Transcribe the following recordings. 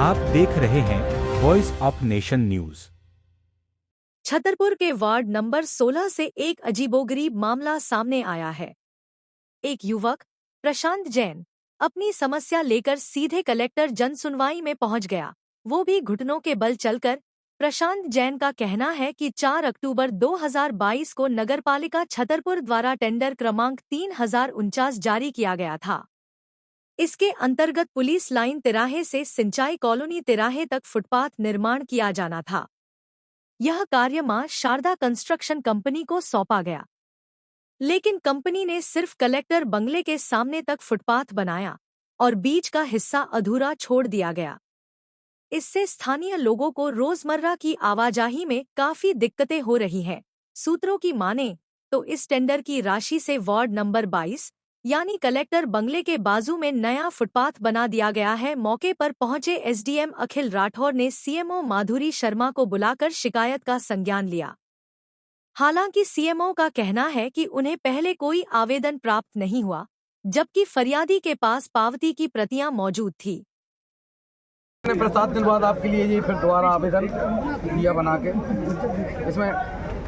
आप देख रहे हैं voice of nation news. Chhatarpur के वार्ड नंबर 16 से एक अजीबोगरीब मामला सामने आया है। एक युवक प्रशांत जैन अपनी समस्या लेकर सीधे कलेक्टर जनसुनवाई में पहुंच गया, वो भी घुटनों के बल चलकर। प्रशांत जैन का कहना है कि 4 अक्टूबर 2022 को नगरपालिका छतरपुर द्वारा टेंडर क्रमांक 3049 जारी किया गया था। इसके अंतर्गत पुलिस लाइन तिराहे से सिंचाई कॉलोनी तिराहे तक फुटपाथ निर्माण किया जाना था। यह कार्य मां शारदा कंस्ट्रक्शन कंपनी को सौंपा गया, लेकिन कंपनी ने सिर्फ कलेक्टर बंगले के सामने तक फुटपाथ बनाया और बीच का हिस्सा अधूरा छोड़ दिया गया। इससे स्थानीय लोगों को रोजमर्रा की आवाजाही में काफी दिक्कतें हो रही हैं। सूत्रों की माने तो इस टेंडर की राशि से वार्ड नंबर 22 यानी कलेक्टर बंगले के बाजू में नया फुटपाथ बना दिया गया है। मौके पर पहुंचे एसडीएम अखिल राठौर ने सीएमओ माधुरी शर्मा को बुलाकर शिकायत का संज्ञान लिया। हालांकि सीएमओ का कहना है कि उन्हें पहले कोई आवेदन प्राप्त नहीं हुआ, जबकि फरियादी के पास पावती की प्रतियां मौजूद थी। मैंने 7 दिन बाद आपके लिए ये फिर दोबारा आवेदन दिया बना के, इसमें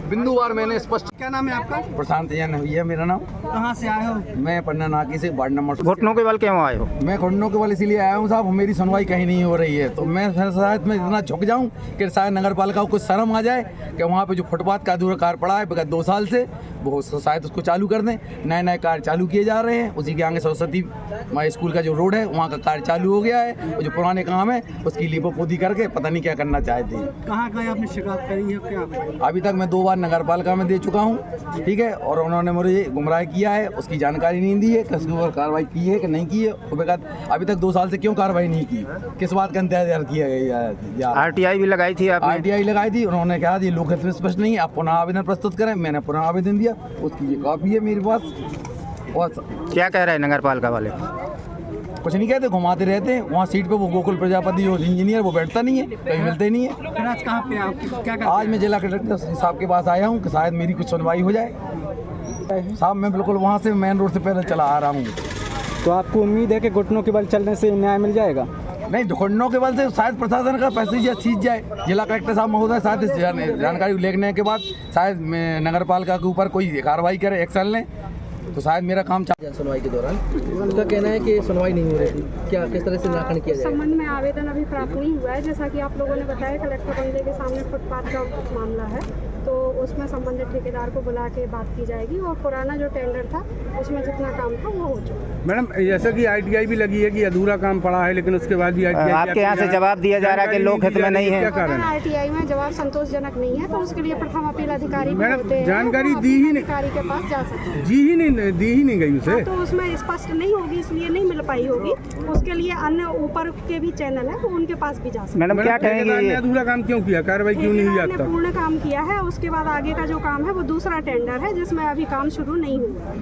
बिंदुवार मैंने स्पष्ट। क्या नाम है आपका? प्रशांत जैन भैया मेरा नाम। कहाँ से आए हो? मैं पन्ना नाकी से वार्ड नंबर। घुटनों के बल क्यों आए हो? मैं घुटनों के बल इसीलिए आया हूँ साहब, मेरी सुनवाई कहीं नहीं हो रही है, तो मैं शायद मैं इतना झुक जाऊँ कि शायद नगर पालिका को कुछ शर्म आ जाए कि वहाँ पे जो फुटपाथ का अधूरा कार्य पड़ा है विगत 2 साल से, वो शायद उसको चालू कर दें। नए नए कार्य चालू किए जा रहे हैं। उसी के आगे सरस्वती माई स्कूल का जो रोड है वहाँ का कार्य चालू हो गया है, और जो पुराने काम है उसकी लीपोपोती करके पता नहीं क्या करना चाहते हैं। कहाँ कहाँ आपने शिकायत करी है? क्या अभी तक मैं 2 बार नगर पालिका में दे चुका हूँ, ठीक है, और उन्होंने मुझे गुमराह किया है, उसकी जानकारी नहीं दी है, किसके ऊपर कार्रवाई की है कि नहीं की है। अभी तक 2 साल से क्यों कार्रवाई नहीं की, किस बात का इंतजार किया गया? आरटीआई भी लगाई थी आपने? आरटीआई लगाई थी, उन्होंने कहा ये लोकहित में स्पष्ट नहीं है, आप पुनः आवेदन प्रस्तुत करें। मैंने पुनः आवेदन दिया, उसकी ये कॉपी है मेरे पास। और क्या कह रहे हैं नगर पालिका वाले? कुछ नहीं कहते, घुमाते रहते हैं। वहाँ सीट पे वो गोकुल प्रजापति जो इंजीनियर वो बैठता नहीं है, कहीं मिलते नहीं है। फिर आज कहाँ पे आप क्या करते? आज मैं जिला कलेक्टर साहब के पास आया हूँ कि शायद मेरी कुछ सुनवाई हो जाए। साहब मैं बिल्कुल वहाँ से मेन रोड से पैदल चला आ रहा हूँ। तो आपको उम्मीद है कि घुटनों के बल चलने से न्याय मिल जाएगा? नहीं, घुटनों के बल से शायद प्रशासन का पैसेंजर सींच जाए। जिला कलेक्टर साहब महोदय शायद इस जानकारी लेने के बाद शायद नगर पालिका के ऊपर कोई कार्रवाई करे, एक्शन लें, तो शायद मेरा काम सुनवाई के दौरान उनका कहना है कि सुनवाई नहीं हो रही थी। क्या किस तरह से निराकरण किया जाए? संबंध में आवेदन अभी प्राप्त नहीं हुआ है। जैसा कि आप लोगों ने बताया, कलेक्टर बंगले के सामने फुटपाथ का मामला है, तो उसमें संबंधित ठेकेदार को बुला के बात की जाएगी, और पुराना जो टेंडर था उसमें जितना काम था वो हो चुका। मैडम, जैसा कि आरटीआई भी लगी है कि अधूरा काम पड़ा है, लेकिन उसके बाद भी आपके यहाँ से जवाब दिया जा रहा है कि लोकहित में नहीं है। आरटीआई में जवाब संतोषजनक नहीं है, तो उसके लिए प्रथम अपील अधिकारी जानकारी दी ही नहीं, अधिकारी के पास जा सकते हैं। दी ही नहीं गई उसे, तो उसमें स्पष्ट नहीं होगी, इसलिए नहीं मिल पाई होगी। उसके लिए अन्य ऊपर के भी चैनल है, वो उनके पास भी जा सकते हैं। मैडम क्या कहेंगे, अधूरा काम क्यों किया, कार्रवाई क्यों नहीं हुई? पूर्ण काम किया है, उसके बाद आगे का जो काम है वो दूसरा टेंडर है, जिसमें अभी काम शुरू नहीं हुआ।